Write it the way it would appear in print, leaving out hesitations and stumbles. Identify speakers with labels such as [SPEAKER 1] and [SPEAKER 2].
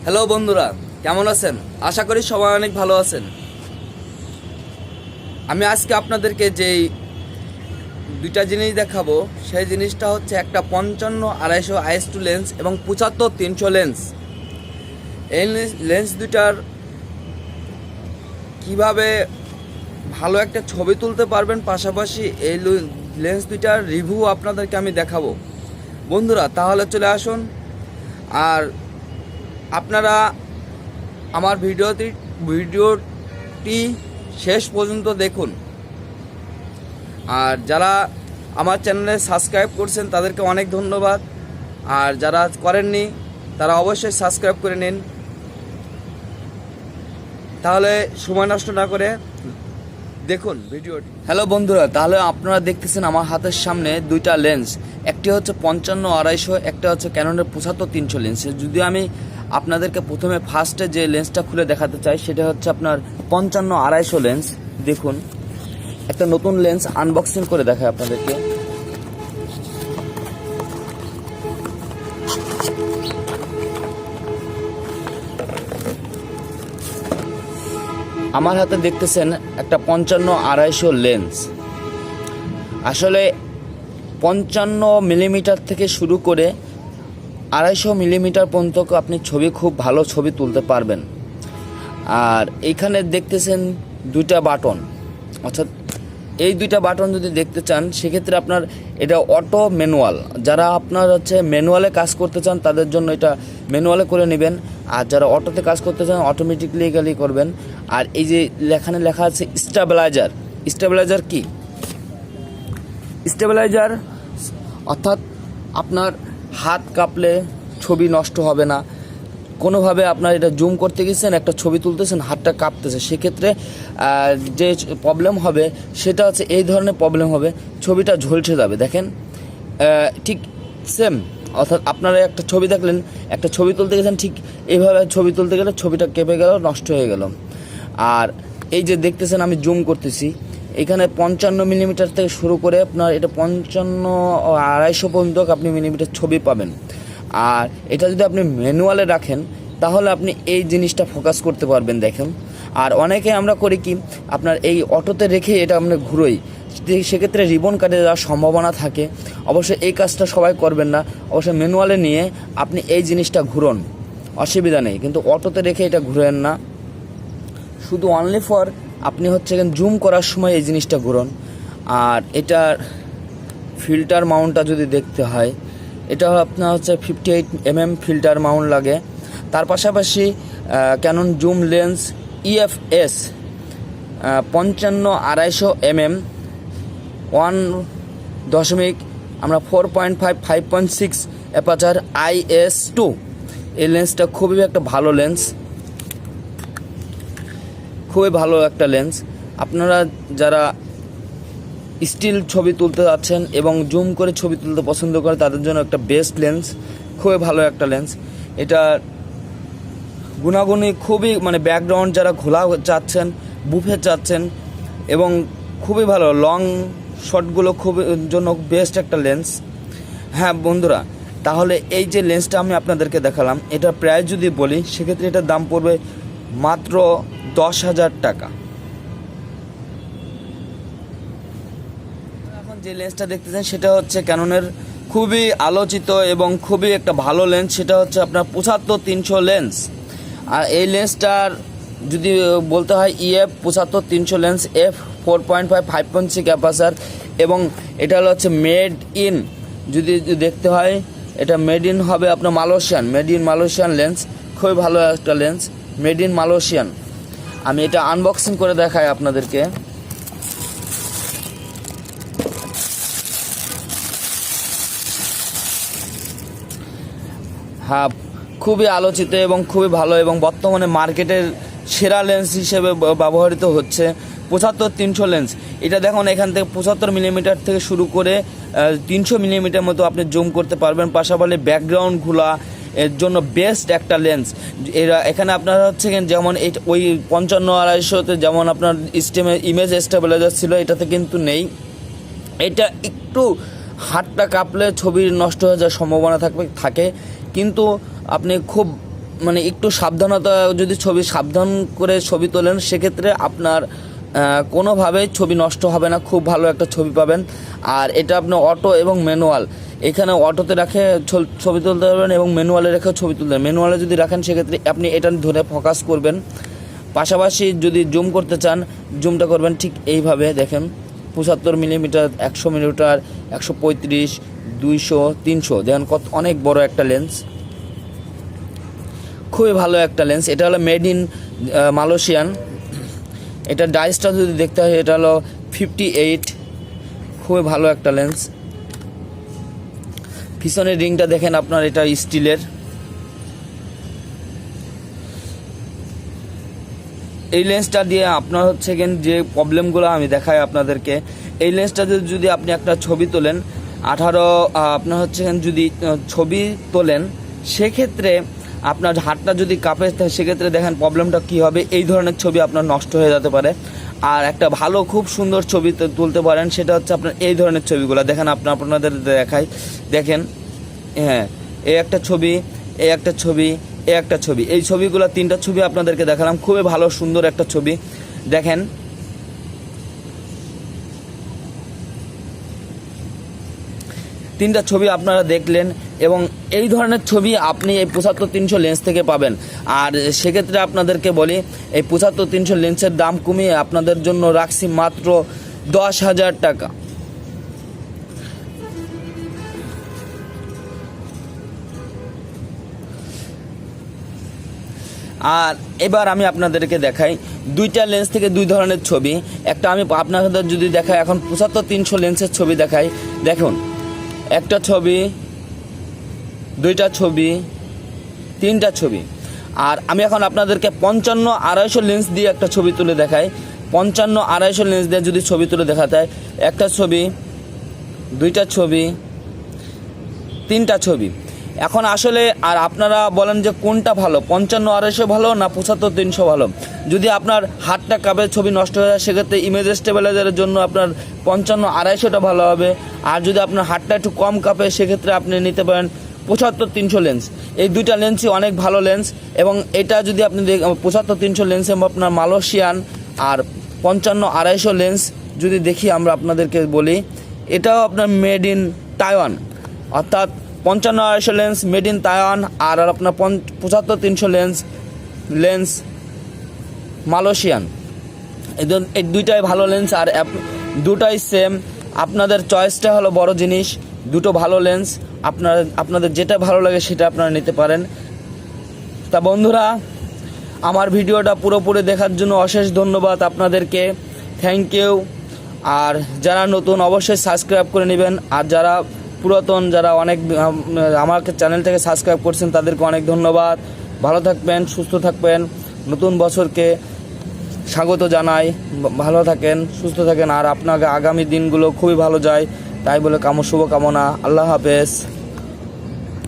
[SPEAKER 1] Hello বন্ধুরা, কেমন আছেন? আশা করি সবাই অনেক ভালো আছেন। আমি আজকে আপনাদেরকে যেই দুইটা জিনিস দেখাবো, সেই জিনিসটা হচ্ছে একটা 55-250 IS2 লেন্স এবং 75-300 লেন্স। এই লেন্স দুটার কিভাবে ভালো একটা ছবি তুলতে পারবেন, পাশাপাশি এই লেন্স দুটার রিভিউ আপনাদেরকে আমি দেখাবো। বন্ধুরা, তাহলে চলে আসুন আর আপনারা আমার ভিডিওটি শেষ পর্যন্ত দেখুন। আর যারা আমার চ্যানেলে সাবস্ক্রাইব করছেন তাদেরকে অনেক ধন্যবাদ, আর যারা করেননি তারা অবশ্যই সাবস্ক্রাইব করে নিন। তাহলে সময় নষ্ট না করে দেখুন ভিডিওটি। হ্যালো বন্ধুরা, তাহলে আপনারা দেখতেছেন আমার হাতের সামনে দুইটা লেন্স, একটি হচ্ছে 55-250, একটা হচ্ছে ক্যাননের 75-300 লেন্স। যদি আমি আপনাদেরকে প্রথমে ফার্স্টে যে লেন্সটা খুলে দেখাতে চাই, সেটা হচ্ছে আপনার 55-250 লেন্স। দেখুন, একটা নতুন লেন্স আনবক্সিং করে দেখায় আপনাদেরকে। আমার হাতে দেখতেছেন একটা 55-250 লেন্স। আসলে 55 মিলিমিটার থেকে শুরু করে 250 মিলিমিটার পর্যন্ত আপনি খুব ভালো ছবি তুলতে পারবেন। আর এইখানে দেখতেছেন দুইটা বাটন, অর্থাৎ এই দুইটা বাটন যদি দেখতে চান সেক্ষেত্রে আপনার এটা অটো ম্যানুয়াল। যারা আপনার হচ্ছে ম্যানুয়ালে কাজ করতে চান তাদের জন্য এটা ম্যানুয়ালে করে নেবেন, আর যারা অটোতে কাজ করতে চান অটোমেটিক্যালি করবেন। আর এই যে এখানে লেখা আছে স্টেবিলাইজার। স্টেবিলাইজার কি? স্টেবিলাইজার অর্থাৎ আপনার হাত কাঁপলে ছবি নষ্ট হবে না। কোনোভাবে আপনার এটা জুম করতে গেছেন, একটা ছবি তুলতেছেন, হাতটা কাঁপতেছে, সেক্ষেত্রে যে প্রবলেম হবে সেটা হচ্ছে এই ধরনের প্রবলেম হবে, ছবিটা ঝলসে যাবে। দেখেন, ঠিক সেম, অর্থাৎ আপনারা একটা ছবি দেখলেন, একটা ছবি তুলতে গেছেন, ঠিক এইভাবে ছবি তুলতে গেলে ছবিটা কেঁপে গেল, নষ্ট হয়ে গেল। আর এই যে দেখতেছেন আমি জুম করতেছি, এখানে 55 মিলিমিটার থেকে শুরু করে আপনার এটা 55-250 পর্যন্ত আপনি মিলিমিটার ছবি পাবেন। আর এটা যদি আপনি ম্যানুয়ালে রাখেন তাহলে আপনি এই জিনিসটা ফোকাস করতে পারবেন। দেখেন, আর অনেকে আমরা করি কি, আপনার এই অটোতে রেখে এটা আমরা ঘুরোই, সেক্ষেত্রে রিবন কাটে যাওয়ার সম্ভাবনা থাকে। অবশ্যই এই কাজটা সবাই করবেন না, অবশ্যই ম্যানুয়ালে নিয়ে আপনি এই জিনিসটা ঘুরন, অসুবিধা নেই, কিন্তু অটোতে রেখে এটা ঘুরেন না। শুধু অনলি ফর আপনি হচ্ছে জুম করার সময় এই জিনিসটা ঘুরন। আর এটার ফিল্টার মাউন্টটা যদি দেখতে হয়, এটা আপনার হচ্ছে 58 mm ফিল্টার মাউন্ট লাগে। তার পাশাপাশি Canon zoom lens EF-S 55-250 mm 5.6 aperture IS2। এই লেন্সটা খুবই একটা ভালো লেন্স, খুবই ভালো একটা লেন্স। আপনারা যারা স্টিল ছবি তুলতে যাচ্ছেন এবং জুম করে ছবি তুলতে পছন্দ করে তাদের জন্য একটা বেস্ট লেন্স, খুবই ভালো একটা লেন্স। এটা গুণাগুণি খুবই, মানে ব্যাকগ্রাউন্ড যারা ঘোলা চাচ্ছেন, বুফে চাচ্ছেন, এবং খুবই ভালো লং শটগুলো খুবই জন্য বেস্ট একটা লেন্স। হ্যাঁ বন্ধুরা, তাহলে এই যে লেন্সটা আমি আপনাদেরকে দেখালাম, এটা প্রাইস যদি বলি সেক্ষেত্রে এটার দাম পড়বে মাত্র 10,000 টাকা। এখন যে লেন্সটা দেখতেছেন সেটা হচ্ছে ক্যাননের খুবই আলোচিত এবং খুবই একটা ভালো লেন্স, সেটা হচ্ছে আপনার 75-300 লেন্স। আর এই লেন্সটার যদি বলতে হয় EF 75-300 লেন্স, f4.5 5.6 অ্যাপারচার, এবং এটা হচ্ছে মেড ইন, যদি দেখতে হয় এটা মেড ইন হবে আপনার মালয়েশিয়ান লেন্স। খুবই ভালো একটা লেন্স, মেড ইন মালয়েশিয়ান। আমি এটা আনবক্সিং করে দেখাই আপনাদেরকে। হ্যাঁ, খুবই আলোচিত এবং খুবই ভালো, এবং বর্তমানে মার্কেটের সেরা লেন্স হিসেবে ব্যবহৃত হচ্ছে 75-300 লেন্স। এটা দেখুন, এখান থেকে 75 মিলিমিটার থেকে শুরু করে 300 মিলিমিটার মতো আপনি জুম করতে পারবেন। পাশাপাশি ব্যাকগ্রাউন্ডগুলা এর জন্য বেস্ট একটা লেন্স। এরা এখানে আপনারা হচ্ছে যেমন এই ওই 55-250-তে যেমন আপনার ইমেজ স্টেবিলাইজার ছিল, এটাতে কিন্তু নেই। এটা একটু হাতটা কাঁপলে ছবি নষ্ট হয়ে যাওয়ার সম্ভাবনা থাকে, কিন্তু আপনি খুব মানে একটু সাবধানতা যদি সাবধান করে ছবি তোলেন, সেক্ষেত্রে আপনার কোনোভাবেই ছবি নষ্ট হবে না, খুব ভালো একটা ছবি পাবেন। আর এটা আপনি অটো এবং ম্যানুয়াল, এখানে অটোতে রাখে ছবি তুলতে পারবেন এবং ম্যানুয়ালে রেখেও ছবি তুলতে পারবেন। ম্যানুয়ালে যদি রাখেন সেক্ষেত্রে আপনি এটা ধরে ফোকাস করবেন, পাশাপাশি যদি জুম করতে চান জুমটা করবেন ঠিক এইভাবে। দেখেন 75 মিলিমিটার, 100 মিলিমিটার, 135, 200, 300, দেখেন কত অনেক বড় একটা লেন্স, খুবই ভালো একটা লেন্স। এটা হলো মেড ইন মালয়েশিয়ান। এটা ডাইসটা যদি দেখতে হয় এটা হলো 58, খুবই ভালো একটা লেন্স। পিছনের রিংটা দেখেন আপনার, এটা স্টিলের। এই লেন্সটা দিয়ে আপনার হচ্ছে যে প্রবলেমগুলো আমি দেখাই আপনাদেরকে, এই লেন্সটা যদি আপনি একটা ছবি তোলেন 18 আপনার হচ্ছে যদি ছবি তোলেন, সেক্ষেত্রে আপনার হাতটা যদি কাঁপে সেক্ষেত্রে দেখেন প্রবলেমটা কী হবে। এই ধরনের ছবি আপনার নষ্ট হয়ে যেতে পারে। আর একটা ভালো খুব সুন্দর ছবি তুলতে পারেন, সেটা হচ্ছে আপনার এই ধরনের ছবিগুলো। দেখেন আপনাদের দেখাই, দেখেন, হ্যাঁ, এই একটা ছবি, এই একটা ছবি, এই একটা ছবি, এই ছবিগুলো 3টা ছবি আপনাদেরকে দেখালাম, খুবই ভালো সুন্দর একটা ছবি। দেখেন তিনটা ছবি আপনারা দেখলেন, এবং এই ধরনের ছবি আপনি এই 75-300 লেন্স থেকে পাবেন। আর সেক্ষেত্রে আপনাদেরকে বলি, এই 75-300 লেন্সের দাম কমিয়ে আপনাদের জন্য রাখছি মাত্র 10,000 টাকা। আর এবার আমি আপনাদেরকে দেখাই 2টা লেন্স থেকে 2 ধরনের ছবি। একটা আমি আপনাদের যদি দেখাই, এখন 75-300 লেন্সের ছবি দেখাই। দেখুন, একটা ছবি, 2টা ছবি, 3টা ছবি। আর আমি এখন আপনাদেরকে 55-250 লেন্স দিয়ে একটা ছবি তুলে দেখাই। 55-250 লেন্স দিয়ে যদি ছবি তুলে দেখাতে হয়, একটা ছবি, 2টা ছবি, 3টা ছবি। এখন আসলে আর আপনারা বলেন যে কোনটা ভালো, 55-250 ভালো না 75-300 ভালো? যদি আপনার হাতটা কাঁপে ছবি নষ্ট হয়ে যায়, সেক্ষেত্রে ইমেজ স্টেবিলাইজারের জন্য আপনার 55-250টা ভালো হবে। আর যদি আপনার হাতটা একটু কম কাঁপে, সেক্ষেত্রে আপনি নিতে পারেন 75-300 লেন্স। এই 2টা লেন্সই অনেক ভালো লেন্স। এবং এটা যদি আপনি 75-300 লেন্সে আপনার মালয়েশিয়ান, আর 55-250 লেন্স যদি দেখি আমরা আপনাদেরকে বলি, এটাও আপনার মেড ইন তাইওয়ান, অর্থাৎ 55-250 লেন্স মেড ইন তাইওয়ান, আর আপনার 75-300 লেন্স মালয়েশিয়ান। এই 2টাই ভালো লেন্স, আর 2টাই সেম। আপনাদের চয়েসটা হলো বড় জিনিস। 2টো ভালো লেন্স, আপনাদের যেটা ভালো লাগে সেটা আপনারা নিতে পারেন। তা বন্ধুরা, আমার ভিডিওটা পুরোপুরি দেখার জন্য অশেষ ধন্যবাদ আপনাদেরকে, থ্যাংক ইউ। আর যারা নতুন অবশ্যই সাবস্ক্রাইব করে নেবেন, আর যারা পুরাতন, যারা অনেক আমাকে চ্যানেলটাকে সাবস্ক্রাইব করছেন, তাদেরকে অনেক ধন্যবাদ। ভালো থাকবেন, সুস্থ থাকবেন, নতুন বছরকে স্বাগত জানাই। ভালো থাকেন, সুস্থ থাকেন, আর আপনাকে আগামী দিনগুলো খুবই ভালো যায়, তাই বলে শুভকামনা। আল্লাহ হাফেজ।